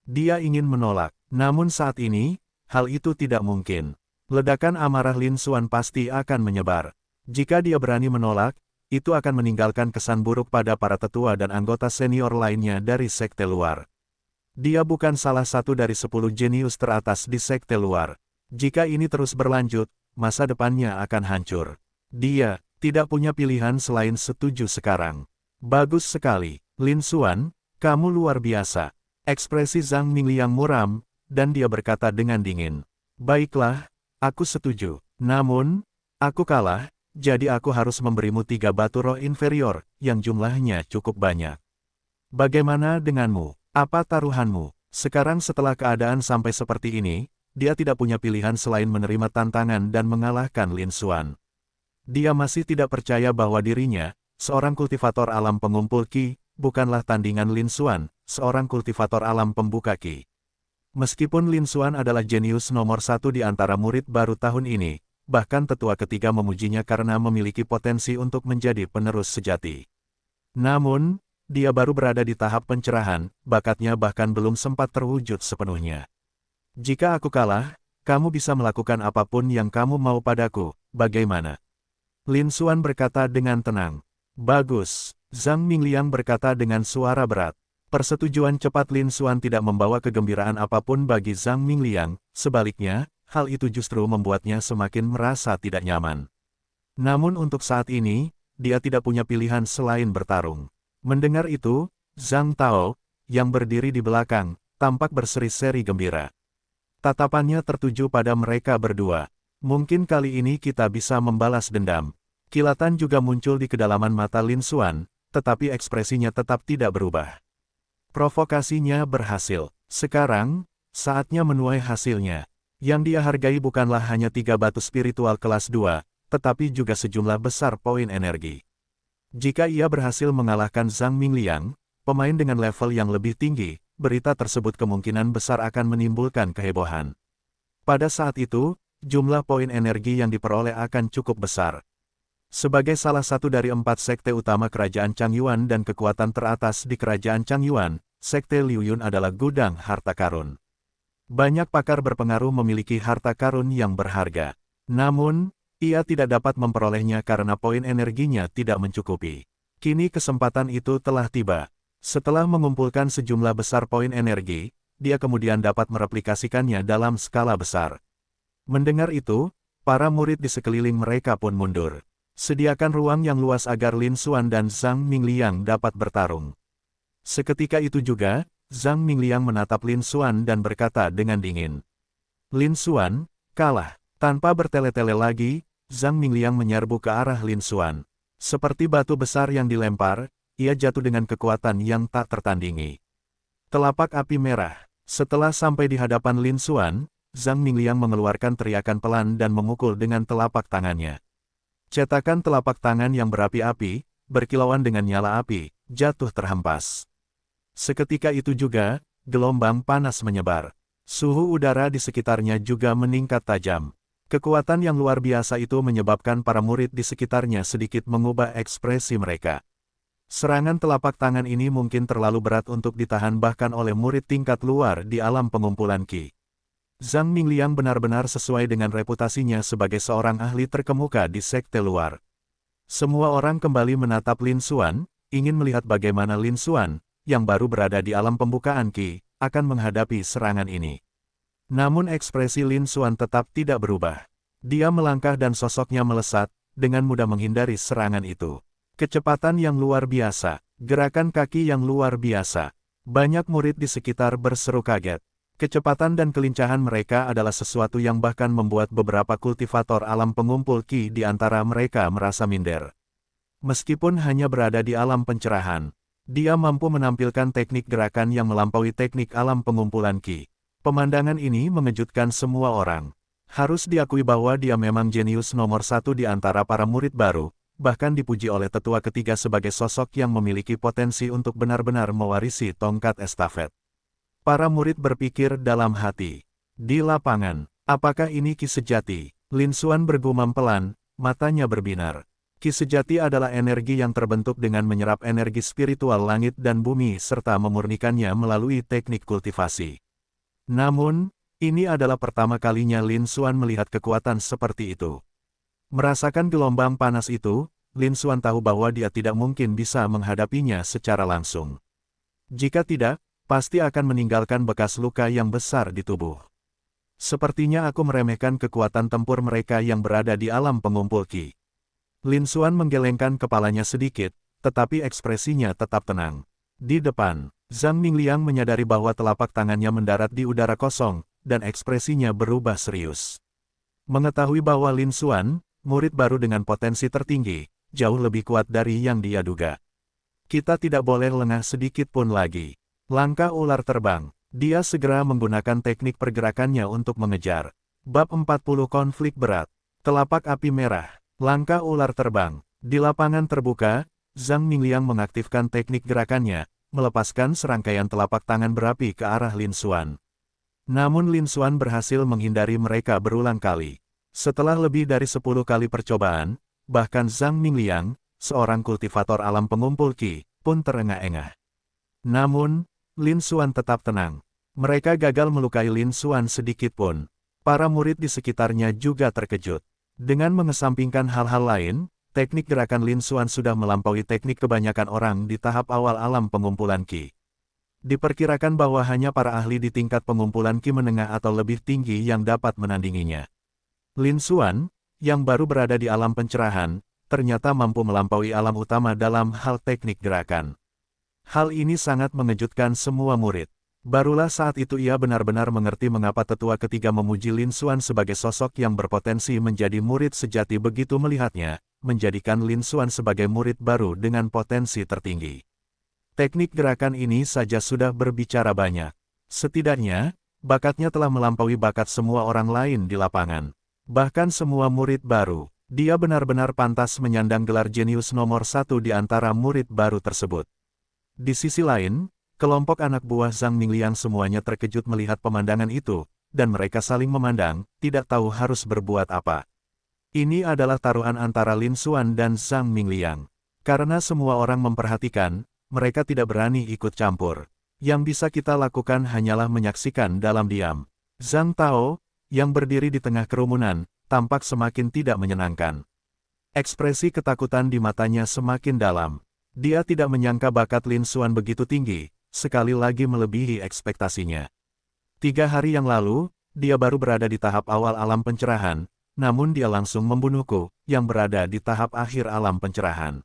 Dia ingin menolak, namun saat ini, hal itu tidak mungkin. Ledakan amarah Lin Xuan pasti akan menyebar. Jika dia berani menolak, itu akan meninggalkan kesan buruk pada para tetua dan anggota senior lainnya dari sekte luar. Dia bukan salah satu dari 10 jenius teratas di sekte luar. Jika ini terus berlanjut, masa depannya akan hancur. Dia tidak punya pilihan selain setuju sekarang. Bagus sekali, Lin Xuan, kamu luar biasa. Ekspresi Zhang Mingliang muram, dan dia berkata dengan dingin. Baiklah, aku setuju. Namun, aku kalah, jadi aku harus memberimu 3 batu roh inferior, yang jumlahnya cukup banyak. Bagaimana denganmu? Apa taruhanmu? Sekarang setelah keadaan sampai seperti ini, dia tidak punya pilihan selain menerima tantangan dan mengalahkan Lin Xuan. Dia masih tidak percaya bahwa dirinya, seorang kultivator alam pengumpul Qi, bukanlah tandingan Lin Xuan, seorang kultivator alam pembuka Qi. Meskipun Lin Xuan adalah jenius nomor 1 di antara murid baru tahun ini, bahkan tetua ketiga memujinya karena memiliki potensi untuk menjadi penerus sejati. Namun, dia baru berada di tahap pencerahan, bakatnya bahkan belum sempat terwujud sepenuhnya. Jika aku kalah, kamu bisa melakukan apapun yang kamu mau padaku, bagaimana? Lin Xuan berkata dengan tenang. Bagus, Zhang Mingliang berkata dengan suara berat. Persetujuan cepat Lin Xuan tidak membawa kegembiraan apapun bagi Zhang Mingliang, sebaliknya, hal itu justru membuatnya semakin merasa tidak nyaman. Namun untuk saat ini, dia tidak punya pilihan selain bertarung. Mendengar itu, Zhang Tao, yang berdiri di belakang, tampak berseri-seri gembira. Tatapannya tertuju pada mereka berdua. Mungkin kali ini kita bisa membalas dendam. Kilatan juga muncul di kedalaman mata Lin Xuan, tetapi ekspresinya tetap tidak berubah. Provokasinya berhasil. Sekarang, saatnya menuai hasilnya. Yang dia hargai bukanlah hanya 3 batu spiritual kelas 2, tetapi juga sejumlah besar poin energi. Jika ia berhasil mengalahkan Zhang Mingliang, pemain dengan level yang lebih tinggi, berita tersebut kemungkinan besar akan menimbulkan kehebohan. Pada saat itu, jumlah poin energi yang diperoleh akan cukup besar. Sebagai salah satu dari 4 sekte utama kerajaan Changyuan dan kekuatan teratas di kerajaan Changyuan, sekte Liu Yun adalah gudang harta karun. Banyak pakar berpengaruh memiliki harta karun yang berharga. Namun, ia tidak dapat memperolehnya karena poin energinya tidak mencukupi. Kini kesempatan itu telah tiba. Setelah mengumpulkan sejumlah besar poin energi, dia kemudian dapat mereplikasikannya dalam skala besar. Mendengar itu, Para murid di sekeliling mereka pun mundur. Sediakan ruang yang luas agar Lin Xuan dan Zhang Mingliang dapat bertarung. Seketika itu juga, Zhang Mingliang menatap Lin Xuan dan berkata dengan dingin. Lin Xuan, kalah. Tanpa bertele-tele lagi, Zhang Mingliang menyerbu ke arah Lin Xuan. Seperti batu besar yang dilempar, ia jatuh dengan kekuatan yang tak tertandingi. Telapak api merah. Setelah sampai di hadapan Lin Xuan, Zhang Mingliang mengeluarkan teriakan pelan dan memukul dengan telapak tangannya. Cetakan telapak tangan yang berapi-api, berkilauan dengan nyala api, jatuh terhempas. Seketika itu juga, gelombang panas menyebar. Suhu udara di sekitarnya juga meningkat tajam. Kekuatan yang luar biasa itu menyebabkan para murid di sekitarnya sedikit mengubah ekspresi mereka. Serangan telapak tangan ini mungkin terlalu berat untuk ditahan bahkan oleh murid tingkat luar di alam pengumpulan Qi. Zhang Mingliang benar-benar sesuai dengan reputasinya sebagai seorang ahli terkemuka di sekte luar. Semua orang kembali menatap Lin Xuan, ingin melihat bagaimana Lin Xuan, yang baru berada di alam pembukaan Qi, akan menghadapi serangan ini. Namun ekspresi Lin Xuan tetap tidak berubah. Dia melangkah dan sosoknya melesat, dengan mudah menghindari serangan itu. Kecepatan yang luar biasa, gerakan kaki yang luar biasa. Banyak murid di sekitar berseru kaget. Kecepatan dan kelincahan mereka adalah sesuatu yang bahkan membuat beberapa kultivator alam pengumpul Qi di antara mereka merasa minder. Meskipun hanya berada di alam pencerahan, dia mampu menampilkan teknik gerakan yang melampaui teknik alam pengumpulan Qi. Pemandangan ini mengejutkan semua orang. Harus diakui bahwa dia memang jenius nomor satu di antara para murid baru, bahkan dipuji oleh tetua ketiga sebagai sosok yang memiliki potensi untuk benar-benar mewarisi tongkat estafet. Para murid berpikir dalam hati. Di lapangan, apakah ini Qi sejati? Lin Xuan bergumam pelan, matanya berbinar. Qi sejati adalah energi yang terbentuk dengan menyerap energi spiritual langit dan bumi serta memurnikannya melalui teknik kultivasi. Namun, ini adalah pertama kalinya Lin Xuan melihat kekuatan seperti itu. Merasakan gelombang panas itu, Lin Xuan tahu bahwa dia tidak mungkin bisa menghadapinya secara langsung. Jika tidak, pasti akan meninggalkan bekas luka yang besar di tubuh. Sepertinya aku meremehkan kekuatan tempur mereka yang berada di alam pengumpul Qi. Lin Xuan menggelengkan kepalanya sedikit, tetapi ekspresinya tetap tenang. Di depan, Zhang Mingliang menyadari bahwa telapak tangannya mendarat di udara kosong, dan ekspresinya berubah serius. Mengetahui bahwa Lin Xuan, murid baru dengan potensi tertinggi, jauh lebih kuat dari yang dia duga. Kita tidak boleh lengah sedikit pun lagi. Langkah ular terbang. Dia segera menggunakan teknik pergerakannya untuk mengejar. Bab 40 Konflik Berat. Telapak api merah. Langkah ular terbang. Di lapangan terbuka, Zhang Mingliang mengaktifkan teknik gerakannya, melepaskan serangkaian telapak tangan berapi ke arah Lin Xuan. Namun Lin Xuan berhasil menghindari mereka berulang kali. Setelah lebih dari 10 kali percobaan, bahkan Zhang Mingliang, seorang kultivator alam pengumpul Qi, pun terengah-engah. Namun, Lin Xuan tetap tenang. Mereka gagal melukai Lin Xuan sedikit pun. Para murid di sekitarnya juga terkejut. Dengan mengesampingkan hal-hal lain, teknik gerakan Lin Xuan sudah melampaui teknik kebanyakan orang di tahap awal alam pengumpulan Qi. Diperkirakan bahwa hanya para ahli di tingkat pengumpulan Qi menengah atau lebih tinggi yang dapat menandinginya. Lin Xuan, yang baru berada di alam pencerahan, ternyata mampu melampaui alam utama dalam hal teknik gerakan. Hal ini sangat mengejutkan semua murid. Barulah saat itu ia benar-benar mengerti mengapa tetua ketiga memuji Lin Xuan sebagai sosok yang berpotensi menjadi murid sejati begitu melihatnya, menjadikan Lin Xuan sebagai murid baru dengan potensi tertinggi. Teknik gerakan ini saja sudah berbicara banyak. Setidaknya, bakatnya telah melampaui bakat semua orang lain di lapangan. Bahkan semua murid baru, dia benar-benar pantas menyandang gelar jenius nomor satu di antara murid baru tersebut. Di sisi lain, kelompok anak buah Zhang Mingliang semuanya terkejut melihat pemandangan itu, dan mereka saling memandang, tidak tahu harus berbuat apa. Ini adalah taruhan antara Lin Xuan dan Zhang Mingliang. Karena semua orang memperhatikan, mereka tidak berani ikut campur. Yang bisa kita lakukan hanyalah menyaksikan dalam diam. Zhang Tao, yang berdiri di tengah kerumunan, tampak semakin tidak menyenangkan. Ekspresi ketakutan di matanya semakin dalam. Dia tidak menyangka bakat Lin Xuan begitu tinggi, sekali lagi melebihi ekspektasinya. 3 hari yang lalu, dia baru berada di tahap awal alam pencerahan, namun dia langsung membunuhku, yang berada di tahap akhir alam pencerahan.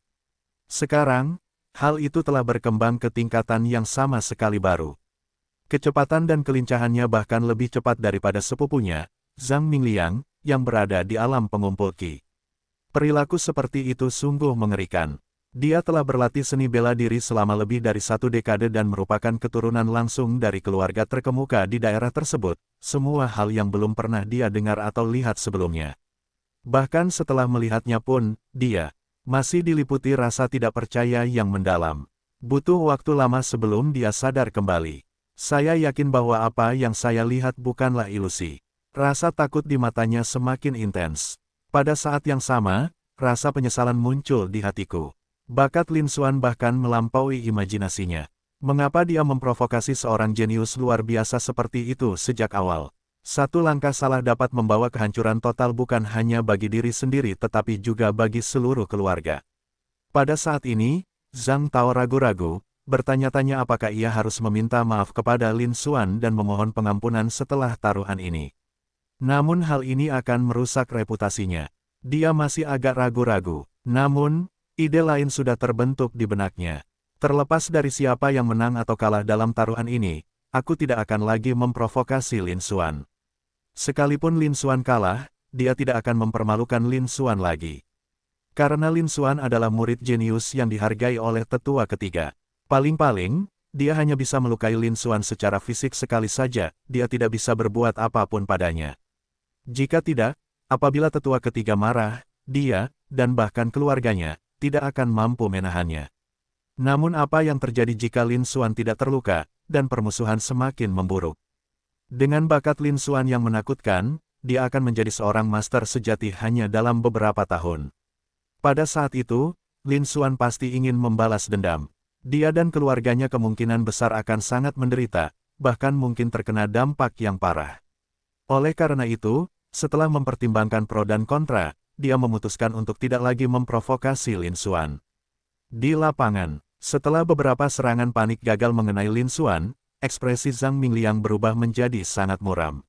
Sekarang, hal itu telah berkembang ke tingkatan yang sama sekali baru. Kecepatan dan kelincahannya bahkan lebih cepat daripada sepupunya, Zhang Mingliang, yang berada di alam pengumpul Qi. Perilaku seperti itu sungguh mengerikan. Dia telah berlatih seni bela diri selama lebih dari 1 dekade dan merupakan keturunan langsung dari keluarga terkemuka di daerah tersebut, semua hal yang belum pernah dia dengar atau lihat sebelumnya. Bahkan setelah melihatnya pun, dia masih diliputi rasa tidak percaya yang mendalam. Butuh waktu lama sebelum dia sadar kembali. Saya yakin bahwa apa yang saya lihat bukanlah ilusi. Rasa takut di matanya semakin intens. Pada saat yang sama, rasa penyesalan muncul di hatiku. Bakat Lin Xuan bahkan melampaui imajinasinya. Mengapa dia memprovokasi seorang jenius luar biasa seperti itu sejak awal? Satu langkah salah dapat membawa kehancuran total bukan hanya bagi diri sendiri tetapi juga bagi seluruh keluarga. Pada saat ini, Zhang Tao ragu-ragu, bertanya-tanya apakah ia harus meminta maaf kepada Lin Xuan dan memohon pengampunan setelah taruhan ini. Namun hal ini akan merusak reputasinya. Dia masih agak ragu-ragu. Namun, ide lain sudah terbentuk di benaknya. Terlepas dari siapa yang menang atau kalah dalam taruhan ini, aku tidak akan lagi memprovokasi Lin Xuan. Sekalipun Lin Xuan kalah, dia tidak akan mempermalukan Lin Xuan lagi. Karena Lin Xuan adalah murid jenius yang dihargai oleh tetua ketiga. Paling-paling, dia hanya bisa melukai Lin Xuan secara fisik sekali saja, dia tidak bisa berbuat apapun padanya. Jika tidak, apabila tetua ketiga marah, dia, dan bahkan keluarganya, tidak akan mampu menahannya. Namun apa yang terjadi jika Lin Xuan tidak terluka, dan permusuhan semakin memburuk? Dengan bakat Lin Xuan yang menakutkan, dia akan menjadi seorang master sejati hanya dalam beberapa tahun. Pada saat itu, Lin Xuan pasti ingin membalas dendam. Dia dan keluarganya kemungkinan besar akan sangat menderita, bahkan mungkin terkena dampak yang parah. Oleh karena itu, setelah mempertimbangkan pro dan kontra, dia memutuskan untuk tidak lagi memprovokasi Lin Xuan. Di lapangan, setelah beberapa serangan panik gagal mengenai Lin Xuan, ekspresi Zhang Mingliang berubah menjadi sangat muram.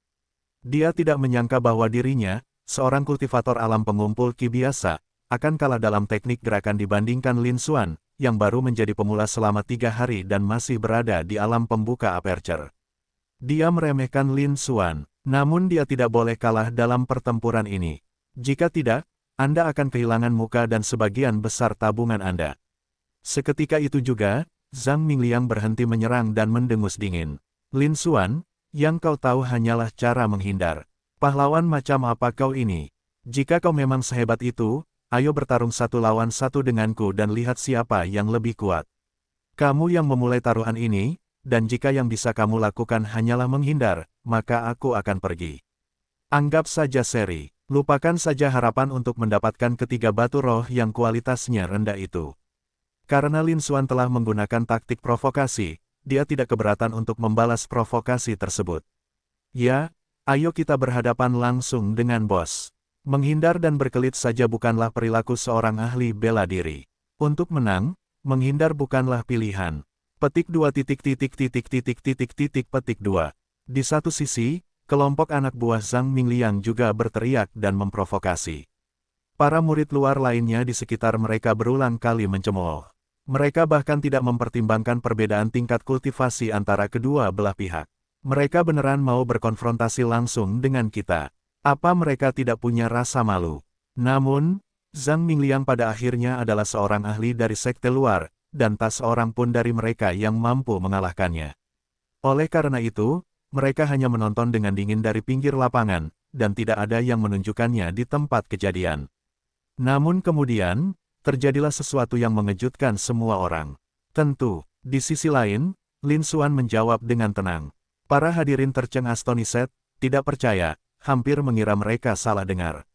Dia tidak menyangka bahwa dirinya, seorang kultivator alam pengumpul Qi biasa, akan kalah dalam teknik gerakan dibandingkan Lin Xuan, yang baru menjadi pemula selama 3 hari dan masih berada di alam pembuka aperture. Dia meremehkan Lin Xuan, namun dia tidak boleh kalah dalam pertempuran ini. Jika tidak, Anda akan kehilangan muka dan sebagian besar tabungan Anda. Seketika itu juga, Zhang Mingliang berhenti menyerang dan mendengus dingin. Lin Xuan, yang kau tahu hanyalah cara menghindar. Pahlawan macam apa kau ini? Jika kau memang sehebat itu, ayo bertarung 1 lawan 1 denganku dan lihat siapa yang lebih kuat. Kamu yang memulai taruhan ini, dan jika yang bisa kamu lakukan hanyalah menghindar, maka aku akan pergi. Anggap saja seri. Lupakan saja harapan untuk mendapatkan ketiga batu roh yang kualitasnya rendah itu. Karena Lin Xuan telah menggunakan taktik provokasi, dia tidak keberatan untuk membalas provokasi tersebut. Ya, ayo kita berhadapan langsung dengan bos. Menghindar dan berkelit saja bukanlah perilaku seorang ahli bela diri. Untuk menang, menghindar bukanlah pilihan. Petik 2 petik 2. Di satu sisi, kelompok anak buah Zhang Mingliang juga berteriak dan memprovokasi. Para murid luar lainnya di sekitar mereka berulang kali mencemooh. Mereka bahkan tidak mempertimbangkan perbedaan tingkat kultivasi antara kedua belah pihak. Mereka beneran mau berkonfrontasi langsung dengan kita. Apa mereka tidak punya rasa malu? Namun, Zhang Mingliang pada akhirnya adalah seorang ahli dari sekte luar, dan tak seorang pun dari mereka yang mampu mengalahkannya. Oleh karena itu, mereka hanya menonton dengan dingin dari pinggir lapangan, dan tidak ada yang menunjukkannya di tempat kejadian. Namun kemudian, terjadilah sesuatu yang mengejutkan semua orang. Tentu, di sisi lain, Lin Xuan menjawab dengan tenang. Para hadirin tercengang tidak percaya, hampir mengira mereka salah dengar.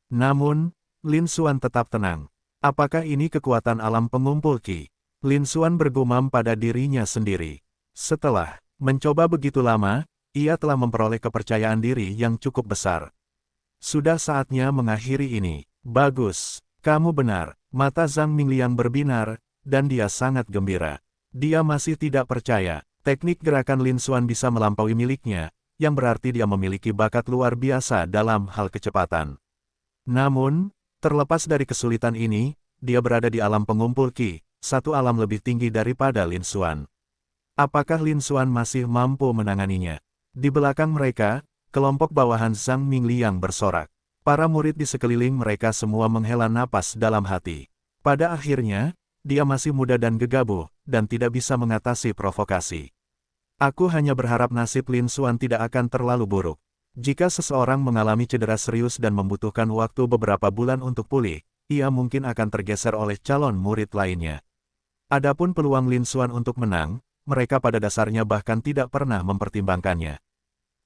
Namun, Lin Xuan tetap tenang. Apakah ini kekuatan alam pengumpul Qi? Lin Xuan bergumam pada dirinya sendiri. Setelah mencoba begitu lama, ia telah memperoleh kepercayaan diri yang cukup besar. Sudah saatnya mengakhiri ini. Bagus, kamu benar. Mata Zhang Mingliang berbinar, dan dia sangat gembira. Dia masih tidak percaya, teknik gerakan Lin Xuan bisa melampaui miliknya, yang berarti dia memiliki bakat luar biasa dalam hal kecepatan. Namun, terlepas dari kesulitan ini, dia berada di alam pengumpul Qi, satu alam lebih tinggi daripada Lin Xuan. Apakah Lin Xuan masih mampu menanganinya? Di belakang mereka, kelompok bawahan Zhang Mingliang bersorak. Para murid di sekeliling mereka semua menghela napas dalam hati. Pada akhirnya, dia masih muda dan gegabah, dan tidak bisa mengatasi provokasi. Aku hanya berharap nasib Lin Xuan tidak akan terlalu buruk. Jika seseorang mengalami cedera serius dan membutuhkan waktu beberapa bulan untuk pulih, ia mungkin akan tergeser oleh calon murid lainnya. Adapun peluang Lin Xuan untuk menang, mereka pada dasarnya bahkan tidak pernah mempertimbangkannya.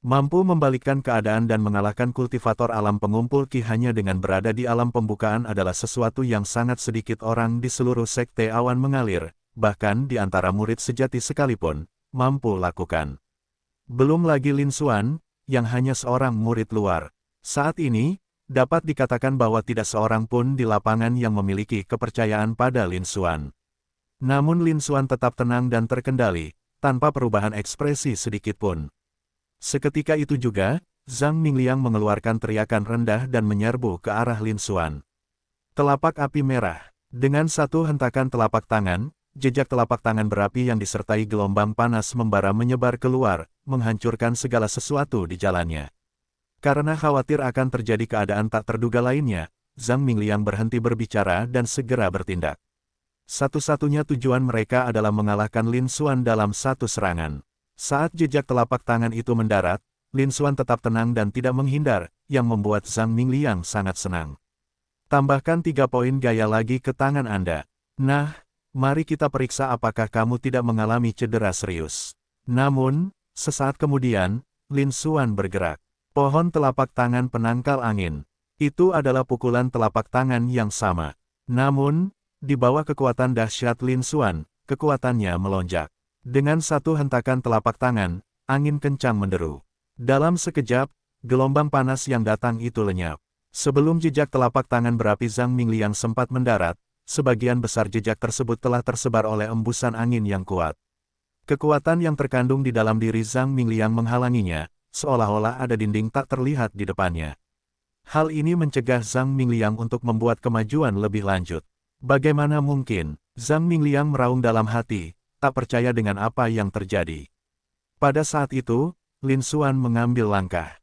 Mampu membalikkan keadaan dan mengalahkan kultivator alam pengumpul Qi hanya dengan berada di alam pembukaan adalah sesuatu yang sangat sedikit orang di seluruh sekte awan mengalir, bahkan di antara murid sejati sekalipun, mampu lakukan. Belum lagi Lin Xuan, yang hanya seorang murid luar. Saat ini, dapat dikatakan bahwa tidak seorang pun di lapangan yang memiliki kepercayaan pada Lin Xuan. Namun Lin Xuan tetap tenang dan terkendali, tanpa perubahan ekspresi sedikitpun. Seketika itu juga, Zhang Mingliang mengeluarkan teriakan rendah dan menyerbu ke arah Lin Xuan. Telapak api merah. Dengan satu hentakan telapak tangan, jejak telapak tangan berapi yang disertai gelombang panas membara menyebar keluar, menghancurkan segala sesuatu di jalannya. Karena khawatir akan terjadi keadaan tak terduga lainnya, Zhang Mingliang berhenti berbicara dan segera bertindak. Satu-satunya tujuan mereka adalah mengalahkan Lin Xuan dalam satu serangan. Saat jejak telapak tangan itu mendarat, Lin Xuan tetap tenang dan tidak menghindar, yang membuat Zhang Mingliang sangat senang. Tambahkan 3 poin gaya lagi ke tangan Anda. Nah, mari kita periksa apakah kamu tidak mengalami cedera serius. Namun, sesaat kemudian, Lin Xuan bergerak. Pohon telapak tangan penangkal angin. Itu adalah pukulan telapak tangan yang sama. Namun, di bawah kekuatan dahsyat Lin Xuan, kekuatannya melonjak. Dengan satu hentakan telapak tangan, angin kencang menderu. Dalam sekejap, gelombang panas yang datang itu lenyap. Sebelum jejak telapak tangan berapi Zhang Mingliang sempat mendarat, sebagian besar jejak tersebut telah tersebar oleh embusan angin yang kuat. Kekuatan yang terkandung di dalam diri Zhang Mingliang menghalanginya, seolah-olah ada dinding tak terlihat di depannya. Hal ini mencegah Zhang Mingliang untuk membuat kemajuan lebih lanjut. Bagaimana mungkin? Zhang Mingliang meraung dalam hati, tak percaya dengan apa yang terjadi. Pada saat itu, Lin Xuan mengambil langkah.